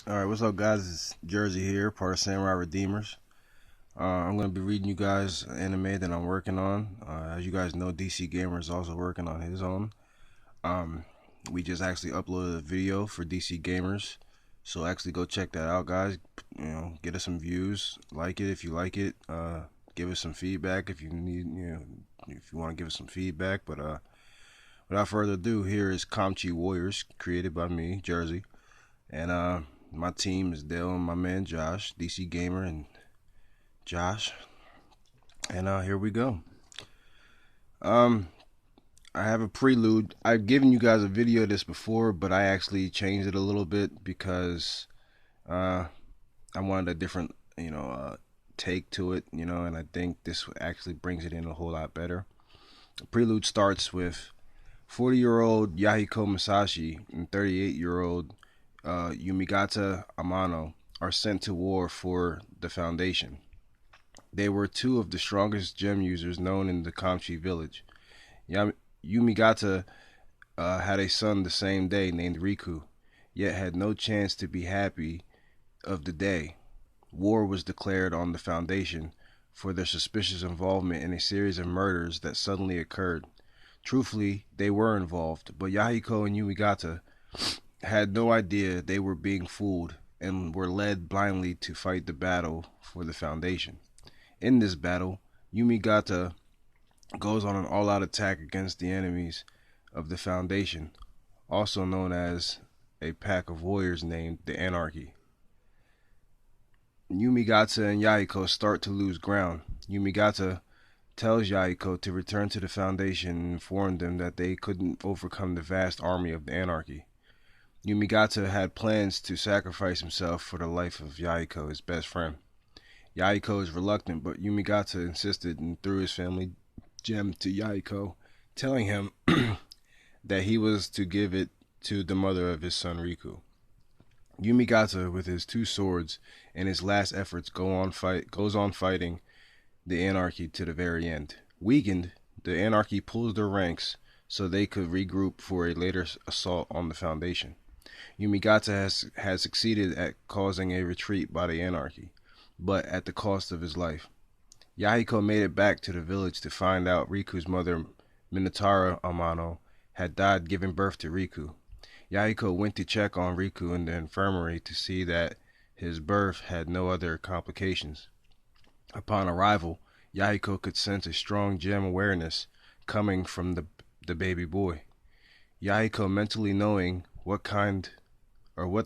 All right, what's up, guys? It's Jersey here, part of Samurai Redeemers. I'm going to be reading you guys an anime that I'm working on. As you guys know, DC Gamer is also working on his own. Um, we just actually uploaded a video for DC Gamers, so actually go check that out, guys. Get us some views, like it if you like it. Give us some feedback if you need, if you want to give us some feedback. But without further ado, here is Kamchi Warriors, created by me, Jersey, and my team is Dale and my man Josh, DC Gamer and Josh. And here we go. Um, I have a prelude. I've given you guys a video of this before, but I actually changed it a little bit because uh, I wanted a different, take to it, and I think this actually brings it in a whole lot better. The prelude starts with 40-year-old Yahiko Masashi and 38-year-old Yumigata Amano are sent to war for the Foundation. They were two of the strongest gem users known in the Kamchi village. Yumigata had a son the same day named Riku, yet had no chance to be happy of the day. War was declared on the Foundation for their suspicious involvement in a series of murders that suddenly occurred. Truthfully, they were involved, but Yahiko and Yumigata had no idea they were being fooled and were led blindly to fight the battle for the Foundation. In this battle, Yumigata goes on an all-out attack against the enemies of the Foundation, also known as a pack of warriors named the Anarchy. Yumigata and Yahiko start to lose ground. Yumigata tells Yahiko to return to the Foundation and inform them that they couldn't overcome the vast army of the Anarchy. Yumigata had plans to sacrifice himself for the life of Yahiko, his best friend. Yahiko is reluctant, but Yumigata insisted and threw his family gem to Yahiko, telling him that he was to give it to the mother of his son Riku. Yumigata, with his two swords and his last efforts, goes on fighting the Anarchy to the very end. Weakened, the Anarchy pulls their ranks so they could regroup for a later assault on the Foundation. Yumigata has succeeded at causing a retreat by the Anarchy, but at the cost of his life. Yahiko made it back to the village to find out Riku's mother, Minotara Amano, had died giving birth to Riku. Yahiko went to check on Riku in the infirmary to see that his birth had no other complications. Upon arrival, Yahiko could sense a strong gem awareness coming from the baby boy. Yahiko, mentally knowing what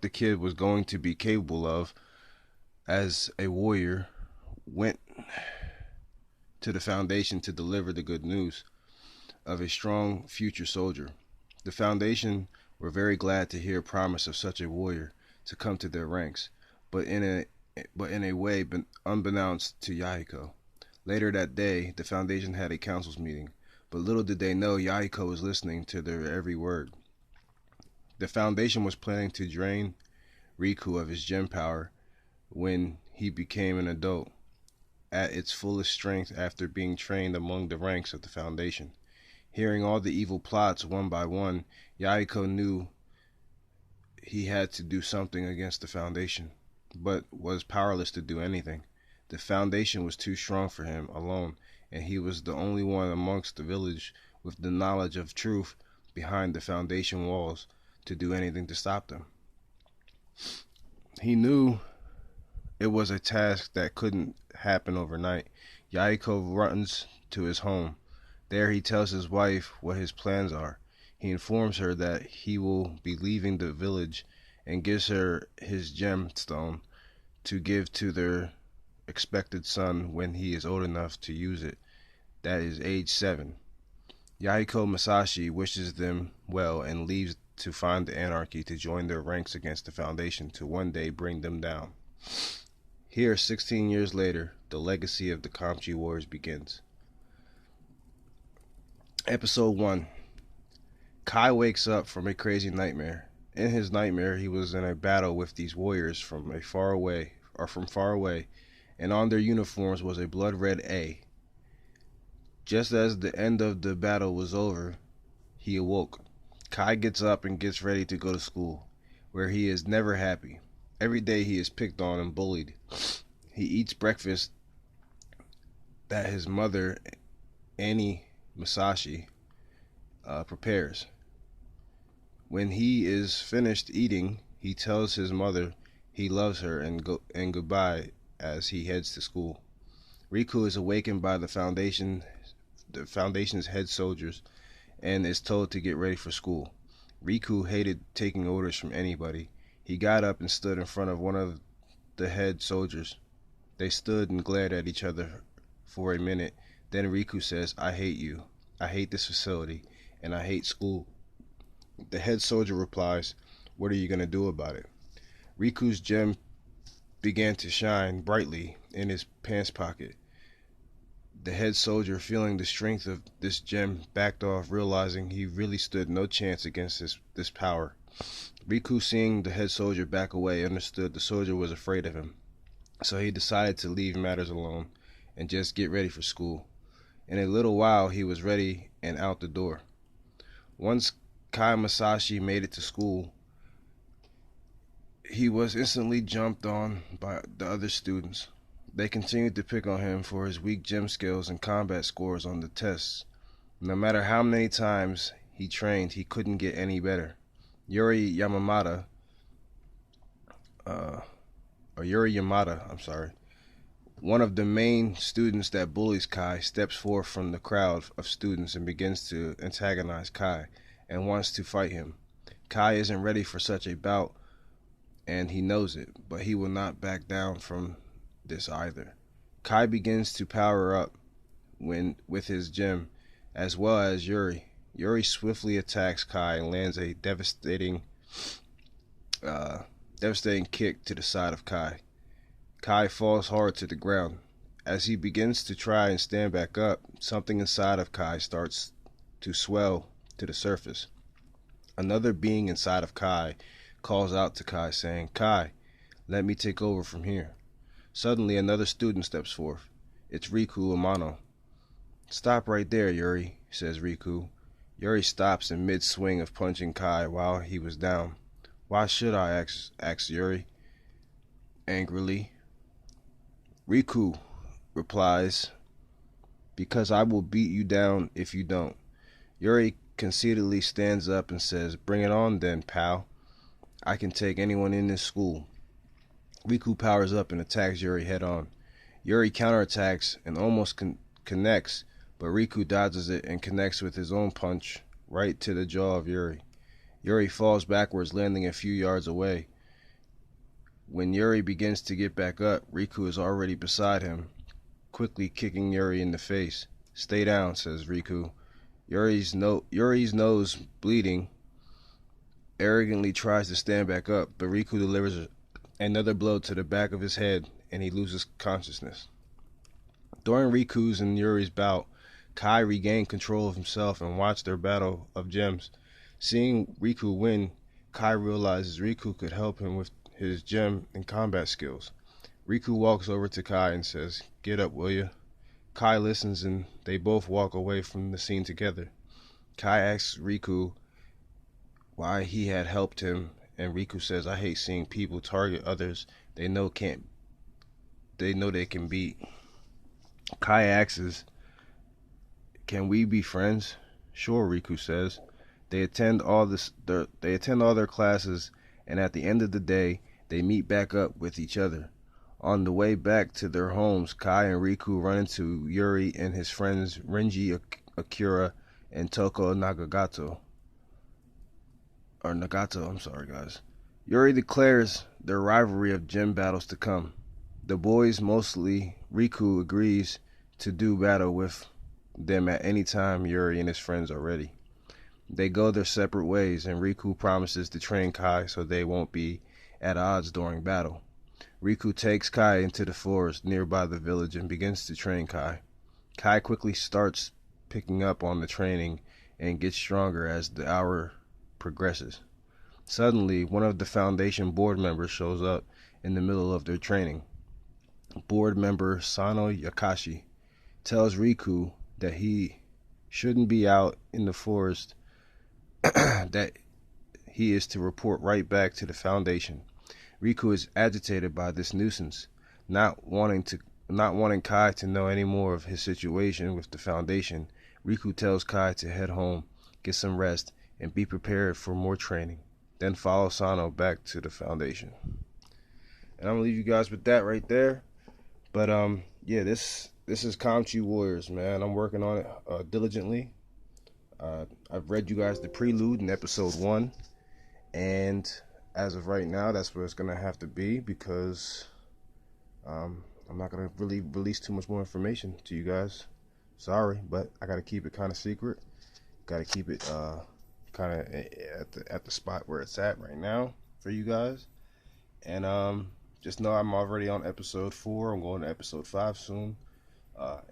the kid was going to be capable of as a warrior, went to the Foundation to deliver the good news of a strong future soldier. The Foundation were very glad to hear promise of such a warrior to come to their ranks, but in a way unbeknownst to Yahiko. Later that day, the Foundation had a council's meeting, but little did they know Yahiko was listening to their every word. The Foundation was planning to drain Riku of his gem power when he became an adult, at its fullest strength after being trained among the ranks of the Foundation. Hearing all the evil plots one by one, Yahiko knew he had to do something against the Foundation, but was powerless to do anything. The Foundation was too strong for him alone, and he was the only one amongst the village with the knowledge of truth behind the Foundation walls to do anything to stop them. He knew it was a task that couldn't happen overnight. Yahiko runs to his home. There he tells his wife what his plans are. He informs her that he will be leaving the village and gives her his gemstone to give to their expected son when he is old enough to use it, that is age 7. Yahiko Masashi wishes them well and leaves to find the Anarchy to join their ranks against the Foundation to one day bring them down. Here, 16 years later, the legacy of the Kamchi Warriors begins. Episode 1. Kai wakes up from a crazy nightmare. In his nightmare, he was in a battle with these warriors from far away, and on their uniforms was a blood-red A. Just as the end of the battle was over, he awoke. Kai gets up and gets ready to go to school, where he is never happy. Every day he is picked on and bullied. He eats breakfast that his mother, Annie Masashi, prepares. When he is finished eating, he tells his mother he loves her and goodbye as he heads to school. Riku is awakened by the Foundation's head soldiers, and is told to get ready for school. Riku hated taking orders from anybody. He got up and stood in front of one of the head soldiers. They stood and glared at each other for a minute. Then Riku says, "I hate you. I hate this facility, and I hate school." The head soldier replies, "What are you going to do about it?" Riku's gem began to shine brightly in his pants pocket. The head soldier, feeling the strength of this gem, backed off, realizing he really stood no chance against this power. Riku, seeing the head soldier back away, understood the soldier was afraid of him. So he decided to leave matters alone and just get ready for school. In a little while, he was ready and out the door. Once Kai Masashi made it to school, he was instantly jumped on by the other students. They continued to pick on him for his weak gym skills and combat scores on the tests. No matter how many times he trained, he couldn't get any better. Yuri Yamamata, one of the main students that bullies Kai, steps forth from the crowd of students and begins to antagonize Kai and wants to fight him. Kai isn't ready for such a bout, and he knows it, but he will not back down from this either. Kai begins to power up with his gem, as well as Yuri. Yuri swiftly attacks Kai and lands a devastating kick to the side of Kai. Kai falls hard to the ground. As he begins to try and stand back up, something inside of Kai starts to swell to the surface. Another being inside of Kai calls out to Kai, saying, "Kai, let me take over from here." Suddenly, another student steps forth. It's Riku Amano. "Stop right there, Yuri," says Riku. Yuri stops in mid-swing of punching Kai while he was down. "Why should I?" asks Yuri angrily. Riku replies, "Because I will beat you down if you don't." Yuri conceitedly stands up and says, "Bring it on then, pal. I can take anyone in this school." Riku powers up and attacks Yuri head on. Yuri counterattacks and almost connects, but Riku dodges it and connects with his own punch right to the jaw of Yuri. Yuri falls backwards, landing a few yards away. When Yuri begins to get back up, Riku is already beside him, quickly kicking Yuri in the face. "Stay down," says Riku. Yuri's nose bleeding, arrogantly tries to stand back up, but Riku delivers another blow to the back of his head, and he loses consciousness. During Riku's and Yuri's bout, Kai regained control of himself and watched their battle of gems. Seeing Riku win, Kai realizes Riku could help him with his gem and combat skills. Riku walks over to Kai and says, "Get up, will you?" Kai listens and they both walk away from the scene together. Kai asks Riku why he had helped him, and Riku says, "I hate seeing people target others they know they can beat." Kai asks, "Can we be friends?" "Sure," Riku says. They attend all their classes, and at the end of the day, they meet back up with each other. On the way back to their homes, Kai and Riku run into Yuri and his friends Renji Akira and Toko Nagato. I'm sorry, guys. Yuri declares their rivalry of gym battles to come. The boys, mostly Riku, agrees to do battle with them at any time Yuri and his friends are ready. They go their separate ways, and Riku promises to train Kai so they won't be at odds during battle. Riku takes Kai into the forest nearby the village and begins to train Kai. Kai quickly starts picking up on the training and gets stronger as the hour progresses. Suddenly, one of the Foundation board members shows up in the middle of their training. Board member Sano Yakashi tells Riku that he shouldn't be out in the forest, that he is to report right back to the Foundation. Riku is agitated by this nuisance, not wanting Kai to know any more of his situation with the Foundation. Riku tells Kai to head home, get some rest, and be prepared for more training. Then follow Sano back to the Foundation. And I'm gonna leave you guys with that right there. But yeah, this is Kamchi Warriors, man. I'm working on it diligently. I've read you guys the prelude in episode 1, and as of right now, that's where it's gonna have to be because I'm not gonna really release too much more information to you guys. Sorry, but I gotta keep it kind of secret. Gotta keep it kind of at the spot where it's at right now for you guys. And just know I'm already on episode 4. I'm going to episode 5 soon,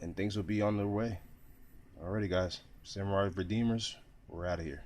and things will be on their way. Alrighty, guys. Samurai Redeemers, we're out of here.